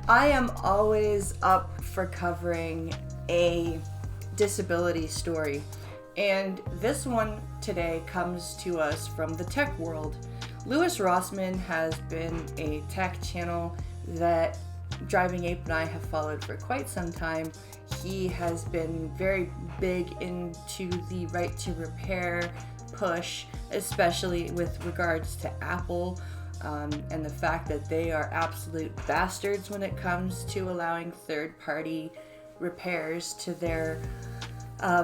I am always up for covering a disability story, and this one today comes to us from the tech world. Louis Rossmann has been a tech channel that Driving Ape and I have followed for quite some time. He has been very big into the right to repair push, especially with regards to Apple. And the fact that they are absolute bastards when it comes to allowing third-party repairs to their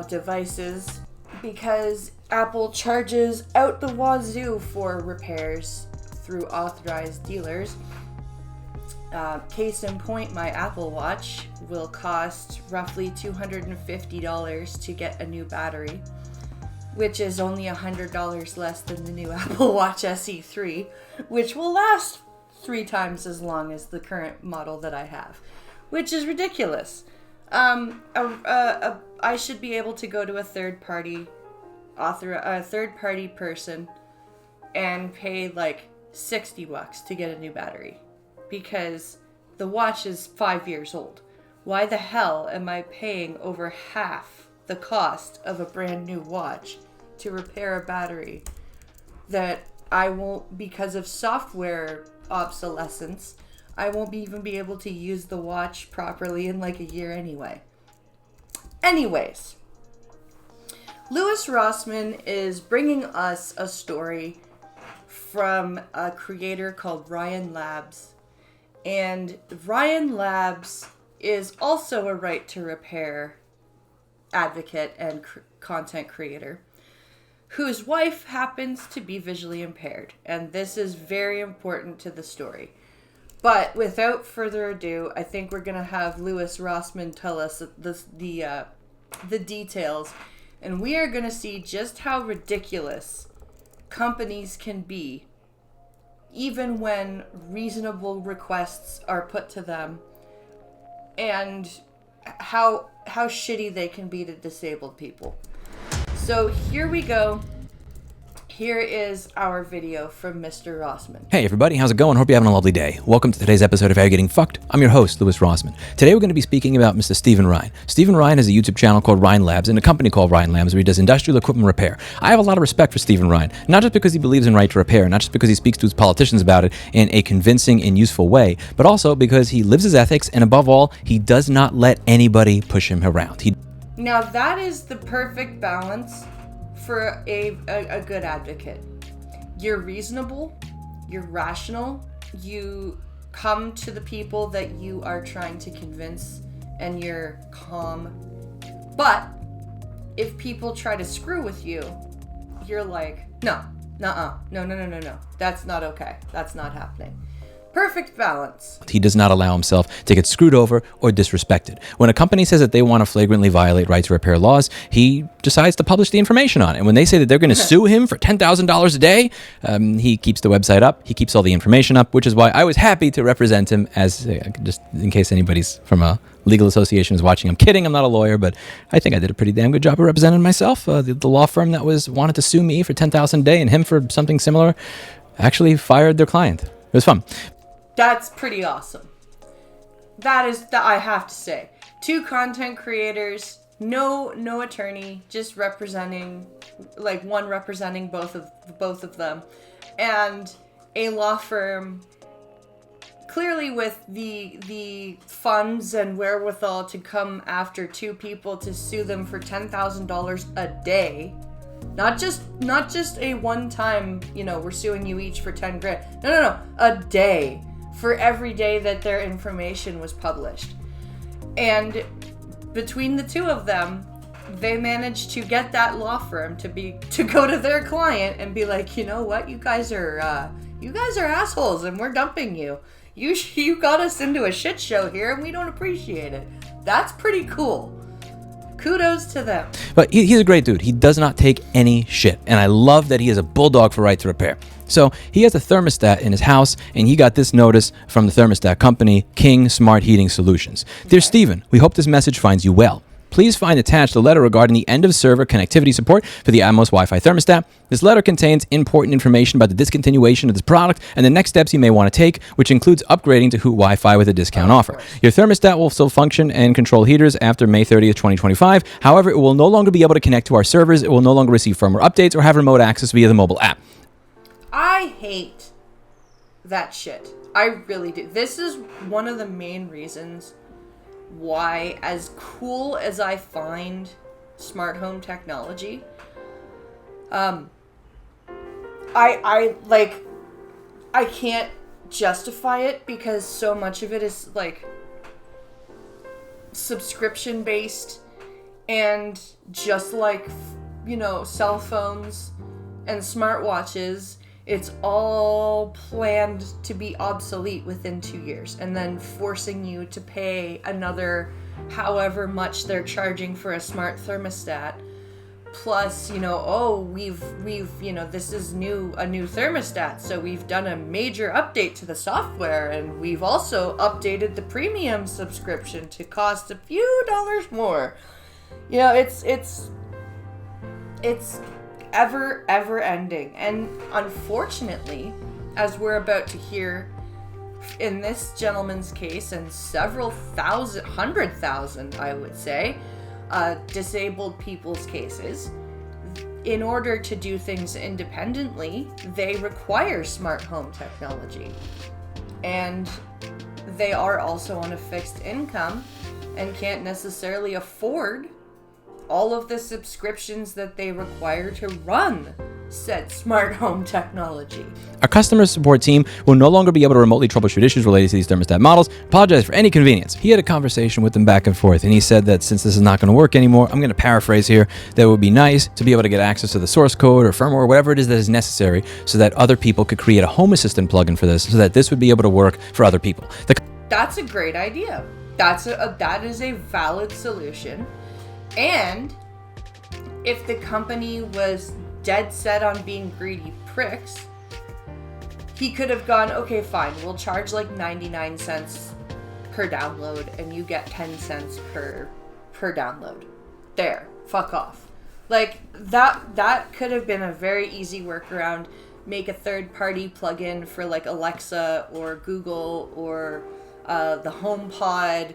devices, because Apple charges out the wazoo for repairs through authorized dealers. Case in point, my Apple Watch will cost roughly $250 to get a new battery, which is only $100 less than the new Apple Watch SE3, which will last 3 times as long as the current model that I have, which is ridiculous. I should be able to go to a third-party person and pay like $60 to get a new battery, because the watch is 5 years old. Why the hell am I paying over half the cost of a brand new watch to repair a battery that I won't, because of software obsolescence, I won't even be able to use the watch properly in like a year anyway. Anyways, Louis Rossmann is bringing us a story from a creator called Ryan Labs. And Ryan Labs is also a right to repair advocate and content creator whose wife happens to be visually impaired, and this is very important to the story. But without further ado, I think we're going to have Louis Rossmann tell us the details, and we are going to see just how ridiculous companies can be even when reasonable requests are put to them, and how shitty they can be to disabled people. So here we go. Here is our video from Mr. Rossmann. Hey everybody, how's it going? Hope you're having a lovely day. Welcome to today's episode of How You Getting Fucked. I'm your host, Louis Rossmann. Today we're going to be speaking about Mr. Stephen Ryan. Stephen Ryan has a YouTube channel called Ryan Labs and a company called Ryan Labs where he does industrial equipment repair. I have a lot of respect for Stephen Ryan, not just because he believes in right to repair, not just because he speaks to his politicians about it in a convincing and useful way, but also because he lives his ethics, and above all, he does not let anybody push him around. Now that is the perfect balance for a good advocate. You're reasonable, you're rational, you come to the people that you are trying to convince, and you're calm. But if people try to screw with you, you're like, no, that's not okay. That's not happening. Perfect balance. He does not allow himself to get screwed over or disrespected. When a company says that they want to flagrantly violate right to repair laws, he decides to publish the information on it. And when they say that they're going to sue him for $10,000 a day, he keeps the website up, he keeps all the information up, which is why I was happy to represent him, as just in case anybody's from a legal association is watching. I'm kidding, I'm not a lawyer, but I think I did a pretty damn good job of representing myself. The law firm that wanted to sue me for $10,000 a day and him for something similar actually fired their client. It was fun. That's pretty awesome. That I have to say. 2 content creators, no attorney, just representing, like one representing both of them, and a law firm clearly with the funds and wherewithal to come after 2 people to sue them for $10,000 a day. Not just a one-time, we're suing you each for 10 grand. No, a day. For every day that their information was published. And between the 2 of them, they managed to get that law firm to go to their client and be like, you know what, you guys are assholes and we're dumping you. You got us into a shit show here and we don't appreciate it. That's pretty cool. Kudos to them. But he's a great dude. He does not take any shit. And I love that he is a bulldog for right to repair. So he has a thermostat in his house, and he got this notice from the thermostat company, King Smart Heating Solutions. Dear Stephen, we hope this message finds you well. please find attached a letter regarding the end of server connectivity support for the Atmos Wi-Fi thermostat. This letter contains important information about the discontinuation of this product and the next steps you may want to take, which includes upgrading to Hoot Wi-Fi with a discount offer. Your thermostat will still function and control heaters after May 30th, 2025. However, it will no longer be able to connect to our servers. It will no longer receive firmware updates or have remote access via the mobile app. I hate that shit. I really do. This is one of the main reasons why, as cool as I find smart home technology, I can't justify it because so much of it is like subscription based, and just like, you know, cell phones and smartwatches, it's all planned to be obsolete within 2 years, and then forcing you to pay another however much they're charging for a smart thermostat. Plus, you know, oh, we've you know, this is a new thermostat, so we've done a major update to the software, and we've also updated the premium subscription to cost a few dollars more. You know, it's ever ending. And unfortunately, as we're about to hear in this gentleman's case, and several thousand, 100,000, I would say, disabled people's cases, in order to do things independently, they require smart home technology. And they are also on a fixed income and can't necessarily afford all of the subscriptions that they require to run said smart home technology. Our customer support team will no longer be able to remotely troubleshoot issues related to these thermostat models. Apologize for any inconvenience. He had a conversation with them back and forth, and he said that since this is not going to work anymore, I'm going to paraphrase here, that it would be nice to be able to get access to the source code or firmware or whatever it is that is necessary so that other people could create a Home Assistant plugin for this so that this would be able to work for other people. That's a great idea. That is a valid solution. And if the company was dead set on being greedy pricks, he could have gone, okay, fine, we'll charge like 99 cents per download and you get 10 cents per download. There, fuck off. Like, that could have been a very easy workaround. Make a third-party plugin for like Alexa or Google or the HomePod.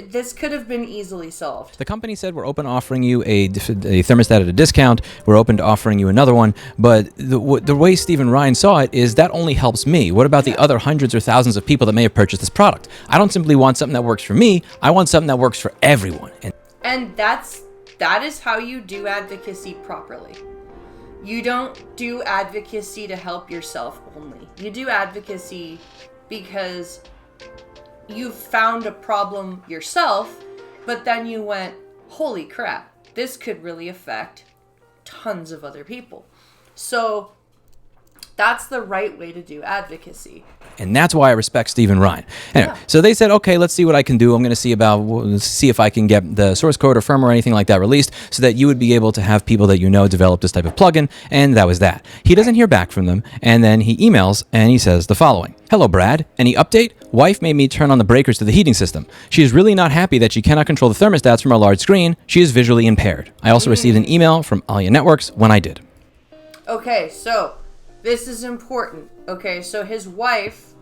This could have been easily solved. The company said, we're open to offering you a thermostat at a discount. We're open to offering you another one. But the way Stephen Ryan saw it is that only helps me. What about the other hundreds or thousands of people that may have purchased this product? I don't simply want something that works for me. I want something that works for everyone. And that is how you do advocacy properly. You don't do advocacy to help yourself only. You do advocacy because you found a problem yourself, but then you went, holy crap, this could really affect tons of other people. So that's the right way to do advocacy. And that's why I respect Stephen Ryan. Anyway, So they said, okay, let's see what I can do. I'm going to see if I can get the source code or firmware or anything like that released so that you would be able to have people that you know develop this type of plugin. And that was that. He doesn't hear back from them. And then he emails and he says the following. Hello, Brad. Any update? Wife made me turn on the breakers to the heating system. She is really not happy that she cannot control the thermostats from our large screen. She is visually impaired. I also received an email from Alia Networks when I did. Okay, so this is important. Okay, so his wife,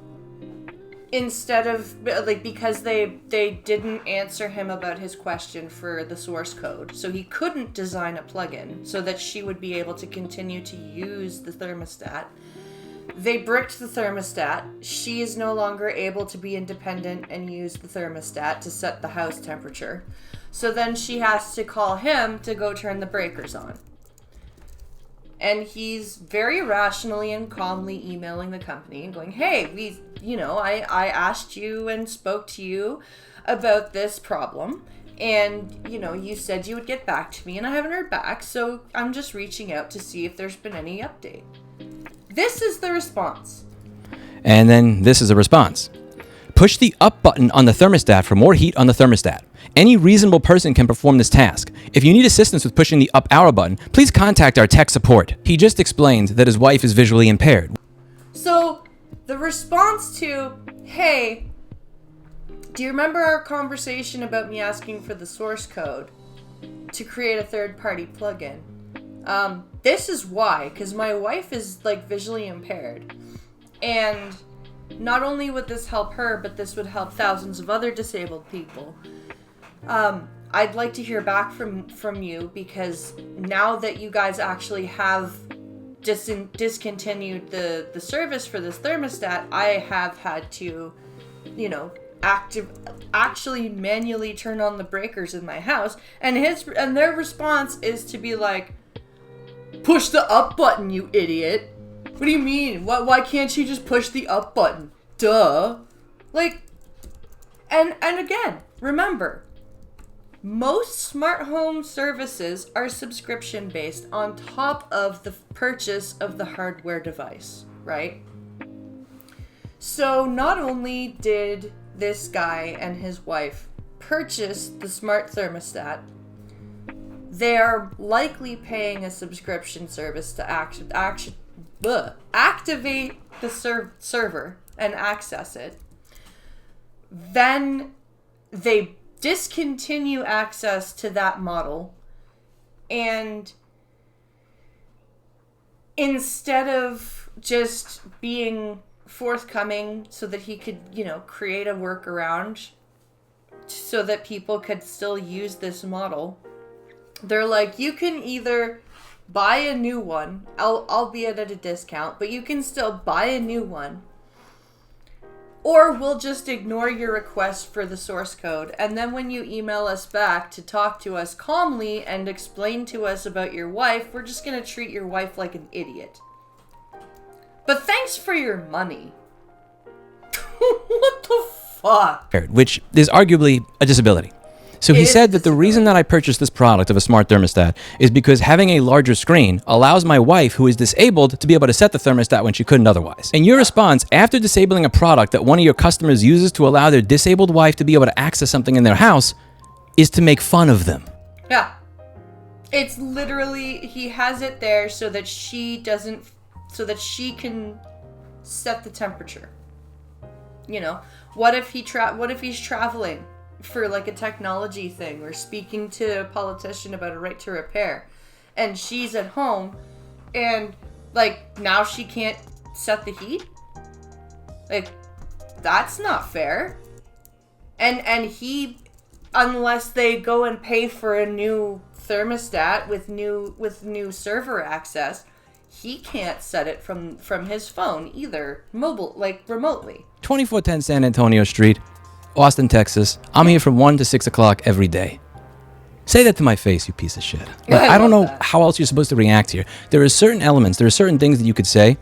instead of, like, because they didn't answer him about his question for the source code, so he couldn't design a plugin so that she would be able to continue to use the thermostat. They bricked the thermostat. She is no longer able to be independent and use the thermostat to set the house temperature. So then she has to call him to go turn the breakers on. And he's very rationally and calmly emailing the company and going, hey, I asked you and spoke to you about this problem. And, you said you would get back to me and I haven't heard back. So I'm just reaching out to see if there's been any update. This is the response. And then this is a response. Push the up button on the thermostat for more heat on the thermostat. Any reasonable person can perform this task. If you need assistance with pushing the up arrow button, please contact our tech support. He just explained that his wife is visually impaired. So the response to, hey, do you remember our conversation about me asking for the source code? to create a third-party plugin. This is why, because my wife is like visually impaired, and not only would this help her, but this would help thousands of other disabled people. I'd like to hear back from you, because now that you guys actually have discontinued the service for this thermostat, I have had to, actually manually turn on the breakers in my house, and their response is to be like, push the up button, you idiot. What do you mean? Why can't she just push the up button? Duh. Like, and again, remember, most smart home services are subscription based on top of the purchase of the hardware device, right? So not only did this guy and his wife purchase the smart thermostat, they are likely paying a subscription service to activate the server and access it. Then they discontinue access to that model, and instead of just being forthcoming so that he could, create a workaround so that people could still use this model, they're like, you can either buy a new one, albeit at a discount, but you can still buy a new one, or we'll just ignore your request for the source code, and then when you email us back to talk to us calmly and explain to us about your wife, we're just going to treat your wife like an idiot. But thanks for your money. What the fuck? Which is arguably a disability. So he said that the reason that I purchased this product of a smart thermostat is because having a larger screen allows my wife, who is disabled, to be able to set the thermostat when she couldn't otherwise. And your response, after disabling a product that one of your customers uses to allow their disabled wife to be able to access something in their house, is to make fun of them. Yeah. It's literally, he has it there so that she can set the temperature. What if he's traveling for like a technology thing, or speaking to a politician about a right to repair, and she's at home, and like now she can't set the heat? Like, that's not fair. And he, unless they go and pay for a new thermostat with new server access, he can't set it from his phone either, remotely. 2410 San Antonio Street, Austin, Texas. I'm here from 1 to 6 o'clock every day. Say that to my face, you piece of shit. I don't know how else you're supposed to react here. There are certain elements, there are certain things that you could say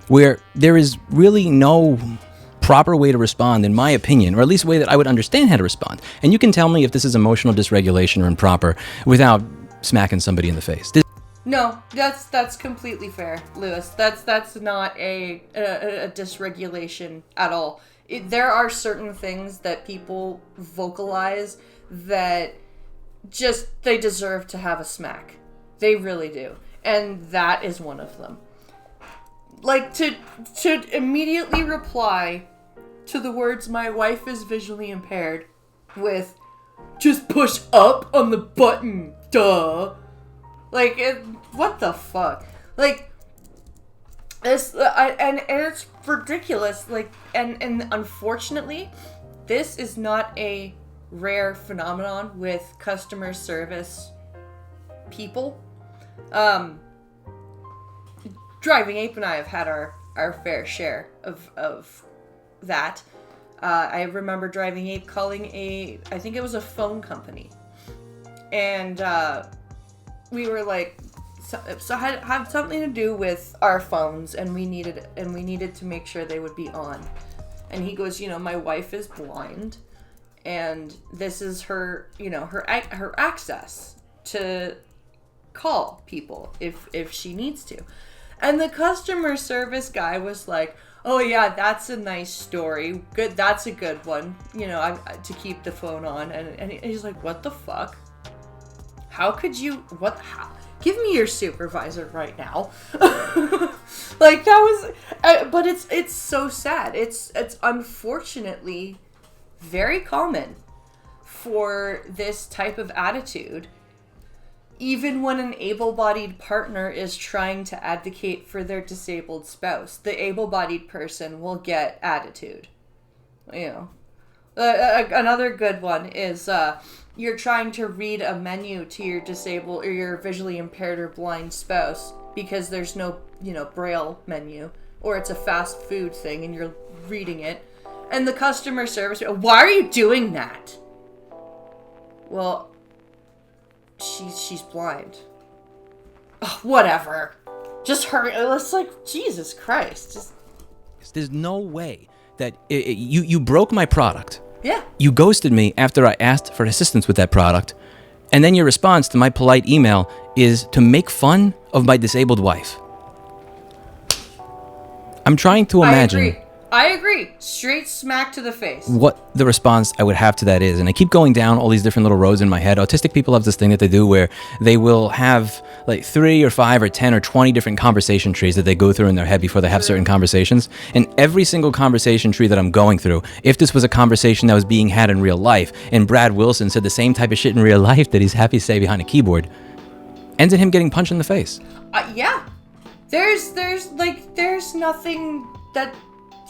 where there is really no proper way to respond, in my opinion, or at least a way that I would understand how to respond. And you can tell me if this is emotional dysregulation or improper without smacking somebody in the face. No, that's completely fair, Lewis. That's not a dysregulation at all. There are certain things that people vocalize that just, they deserve to have a smack. They really do. And that is one of them. Like, to immediately reply to the words, my wife is visually impaired, with, just push up on the button, duh. Like, what the fuck? Like, this, and it's ridiculous. Like, and unfortunately, this is not a rare phenomenon with customer service people. Driving Ape and I have had our fair share of that. I remember Driving Ape calling I think it was a phone company, and we were like, so had something to do with our phones, and we needed to make sure they would be on. And he goes, my wife is blind, and this is her, her access to call people if she needs to. And the customer service guy was like, oh yeah, that's a nice story. Good, that's a good one. To keep the phone on. And he's like, what the fuck? How could you? How? Give me your supervisor right now. Like, that was, but it's so sad. It's unfortunately very common for this type of attitude even when an able-bodied partner is trying to advocate for their disabled spouse, the able-bodied person will get attitude. Another good one is you're trying to read a menu to your disabled or your visually impaired or blind spouse because there's no, braille menu, or it's a fast food thing and you're reading it, and the customer service, why are you doing that? Well, she's blind. Ugh, whatever. Just hurry. It's like, Jesus Christ. There's no way that you broke my product. Yeah. You ghosted me after I asked for assistance with that product. And then your response to my polite email is to make fun of my disabled wife. I'm trying to imagine. I agree. Straight smack to the face. What the response I would have to that is. And I keep going down all these different little roads in my head. Autistic people have this thing that they do where they will have like 3 or 5 or 10 or 20 different conversation trees that they go through in their head before they have certain conversations. And every single conversation tree that I'm going through, if this was a conversation that was being had in real life, and Brad Wilson said the same type of shit in real life that he's happy to say behind a keyboard, ends in him getting punched in the face. Yeah. There's nothing that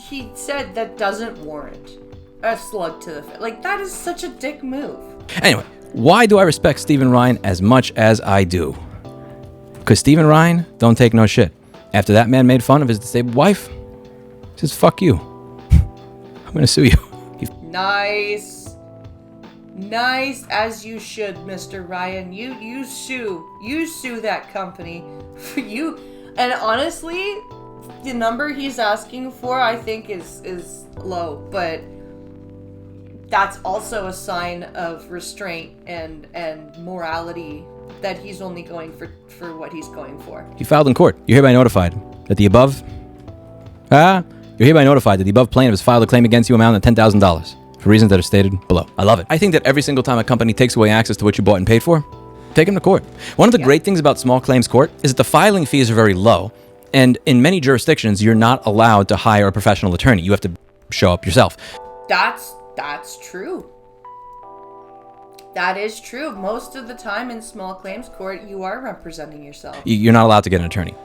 he said that doesn't warrant a slug to the face. Like, that is such a dick move. Anyway, why do I respect Stephen Ryan as much as I do? Because Stephen Ryan don't take no shit. After that man made fun of his disabled wife, he says, fuck you. I'm going to sue you. Nice, as you should, Mr. Ryan. You sue that company. And honestly, the number he's asking for, I think, is low, but that's also a sign of restraint and morality that he's only going for what he's going for. You filed in court. You're hereby notified that the above plaintiff has filed a claim against you amounting to $10,000 for reasons that are stated below. I love it. I think that every single time a company takes away access to what you bought and paid for, take them to court. One of the great things about small claims court is that the filing fees are very low. And in many jurisdictions, you're not allowed to hire a professional attorney. You have to show up yourself. That's true. That is true. Most of the time in small claims court, you are representing yourself. You're not allowed to get an attorney.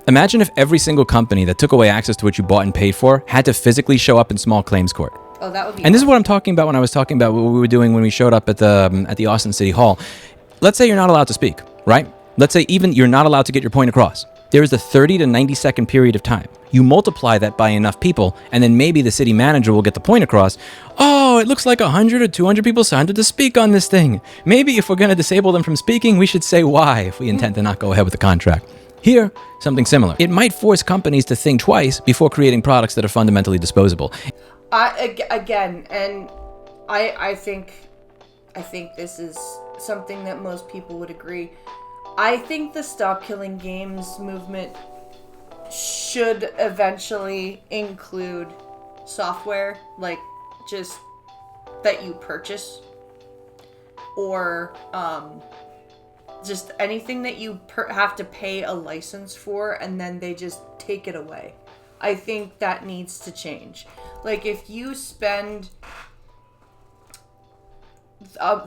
Imagine if every single company that took away access to what you bought and paid for had to physically show up in small claims court. Oh, that would be. And this is what I'm talking about when I was talking about what we were doing when we showed up at the Austin City Hall. Let's say you're not allowed to speak, right? Let's say even you're not allowed to get your point across. There is a 30 to 90 second period of time. You multiply that by enough people, and then maybe the city manager will get the point across. Oh, it looks like 100 or 200 people signed up to speak on this thing. Maybe if we're going to disable them from speaking, we should say why if we intend to not go ahead with the contract. Here, something similar. It might force companies to think twice before creating products that are fundamentally disposable. I think this is something that most people would agree. I think the Stop Killing Games movement should eventually include software, like just that you purchase, or just anything that you have to pay a license for, and then they just take it away. I think that needs to change. Like, if you spend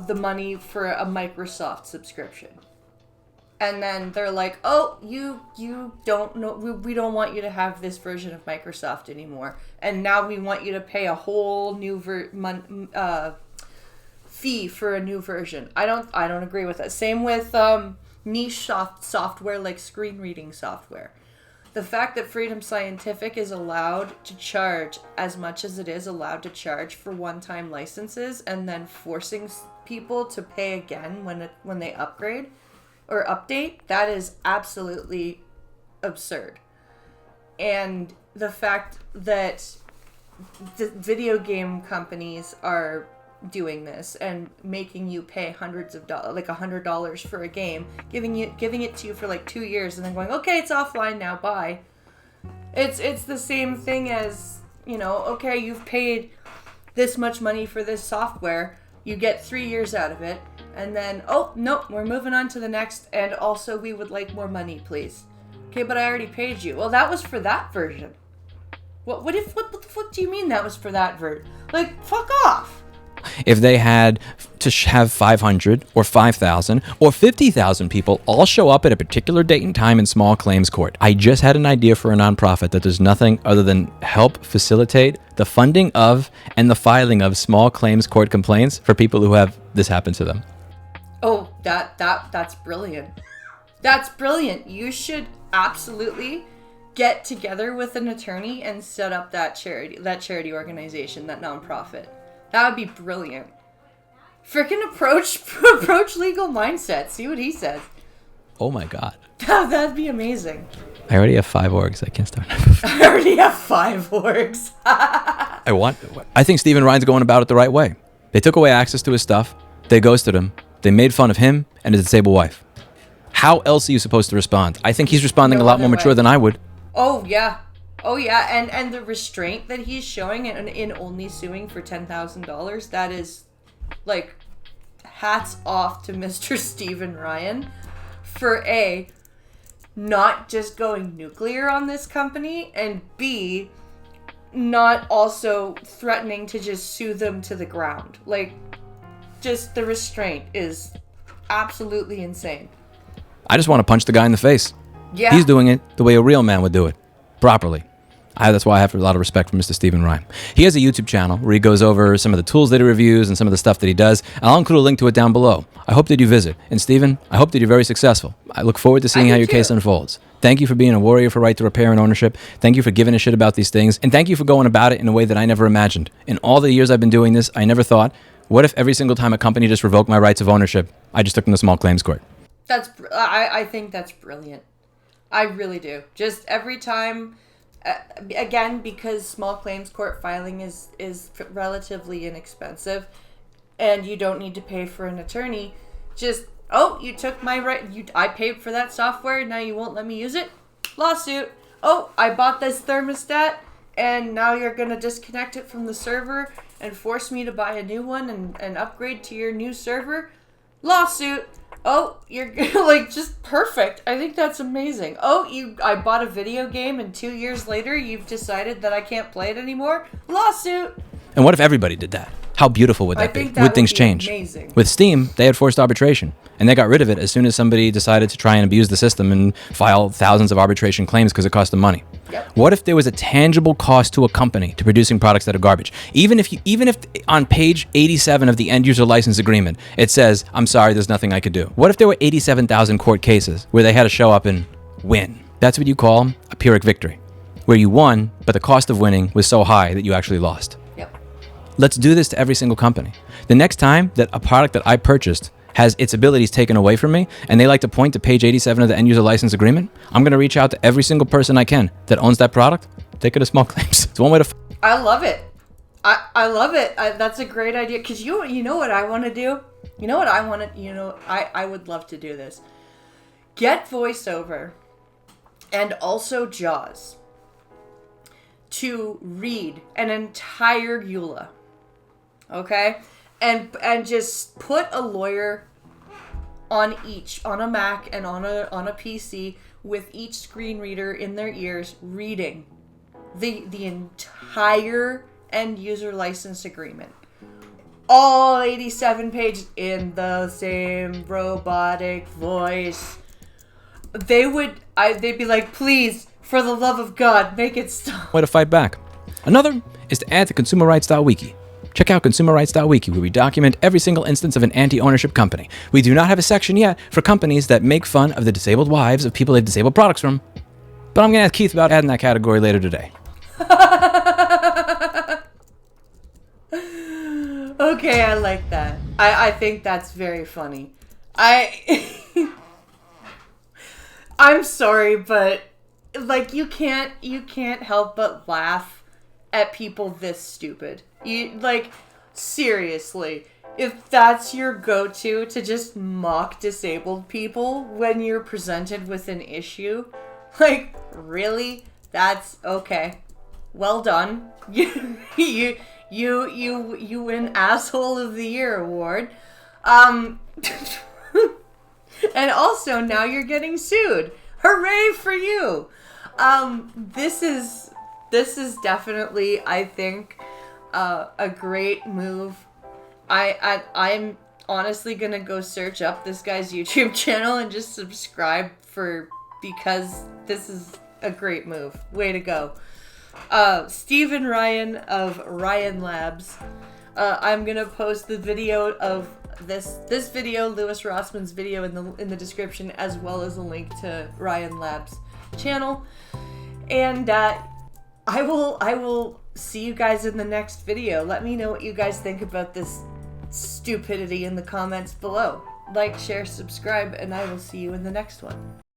the money for a Microsoft subscription, and then they're like, oh, you don't know, we don't want you to have this version of Microsoft anymore, and now we want you to pay a whole new fee for a new version. I don't agree with that. Same with niche software like screen reading software. The fact that Freedom Scientific is allowed to charge as much as it is allowed to charge for one-time licenses, and then forcing people to pay again when they upgrade or update, that is absolutely absurd. And the fact that the video game companies are doing this and making you pay hundreds of dollars, like $100 for a game, giving it to you for like 2 years, and then going, okay, it's offline now, bye. It's the same thing as, okay, you've paid this much money for this software, you get 3 years out of it, and then, oh, nope, we're moving on to the next, and also we would like more money, please. Okay, but I already paid you. Well, that was for that version. What the fuck do you mean that was for that version? Like, fuck off. If they had to have 500 or 5,000 or 50,000 people all show up at a particular date and time in small claims court. I just had an idea for a nonprofit that does nothing other than help facilitate the funding of and the filing of small claims court complaints for people who have this happen to them. Oh, that's brilliant. That's brilliant. You should absolutely get together with an attorney and set up that charity organization, that nonprofit. That would be brilliant. Freaking approach legal mindset. See what he says. Oh my God. That'd be amazing. I already have 5 orgs. I can't start. I already have 5 orgs. I think Stephen Ryan's going about it the right way. They took away access to his stuff. They ghosted him. They made fun of him and his disabled wife. How else are you supposed to respond? I think he's responding a lot more mature than I would. Oh, yeah. Oh, yeah. And the restraint that he's showing in only suing for $10,000, that is, like, hats off to Mr. Stephen Ryan for A, not just going nuclear on this company, and B, not also threatening to just sue them to the ground. Like, just the restraint is absolutely insane. I just want to punch the guy in the face. Yeah. He's doing it the way a real man would do it, properly. That's why I have a lot of respect for Mr. Stephen Ryan. He has a YouTube channel where he goes over some of the tools that he reviews and some of the stuff that he does. I'll include a link to it down below. I hope that you visit. And Stephen, I hope that you're very successful. I look forward to seeing how your case unfolds. Thank you for being a warrior for right to repair and ownership. Thank you for giving a shit about these things. And thank you for going about it in a way that I never imagined. In all the years I've been doing this, I never thought, what if every single time a company just revoked my rights of ownership, I just took them to small claims court? I think that's brilliant. I really do. Just every time, again, because small claims court filing is relatively inexpensive, and you don't need to pay for an attorney. Just, oh, you took my right. I paid for that software. Now you won't let me use it. Lawsuit. Oh, I bought this thermostat, and now you're gonna disconnect it from the server and force me to buy a new one and upgrade to your new server. Lawsuit. Oh, you're like just perfect. I think that's amazing. Oh, I bought a video game and 2 years later you've decided that I can't play it anymore. Lawsuit. And what if everybody did that? How beautiful would that be? Would things change? Amazing. With Steam, they had forced arbitration, and they got rid of it as soon as somebody decided to try and abuse the system and file thousands of arbitration claims because it cost them money. Yep. What if there was a tangible cost to a company to producing products that are garbage? Even if on page 87 of the end user license agreement, it says, I'm sorry, there's nothing I could do. What if there were 87,000 court cases where they had to show up and win? That's what you call a Pyrrhic victory, where you won, but the cost of winning was so high that you actually lost. Yep. Let's do this to every single company. The next time that a product that I purchased has its abilities taken away from me, and they like to point to page 87 of the end user license agreement, I'm going to reach out to every single person I can that owns that product, take it to small claims. It's one way to... I love it. I love it. That's a great idea. Because you know what I want to do? You know what I want to... I would love to do this. Get voiceover and also Jaws to read an entire EULA. Okay? And just put a lawyer on a Mac and on a PC with each screen reader in their ears reading the entire end user license agreement. All 87 pages in the same robotic voice. They'd be like, please, for the love of God, make it stop. Way to fight back. Another is to add to consumerrights.wiki. Check out consumerrights.wiki, where we document every single instance of an anti-ownership company. We do not have a section yet for companies that make fun of the disabled wives of people they've disabled products from. But I'm going to ask Keith about adding that category later today. Okay, I like that. I think that's very funny. I'm sorry, but like you can't help but laugh at people this stupid. Seriously, if that's your go-to to just mock disabled people when you're presented with an issue, like, really? That's okay. Well done. You win Asshole of the Year award. And also now you're getting sued. Hooray for you. This is definitely, I think, a great move. I'm honestly gonna go search up this guy's YouTube channel and just subscribe because this is a great move. Way to go. Stephen Ryan of Ryan Labs. I'm gonna post the video of this video, Lewis Rossman's video, in the description, as well as a link to Ryan Labs channel. And I will see you guys in the next video. Let me know what you guys think about this stupidity in the comments below. Like, share, subscribe, and I will see you in the next one.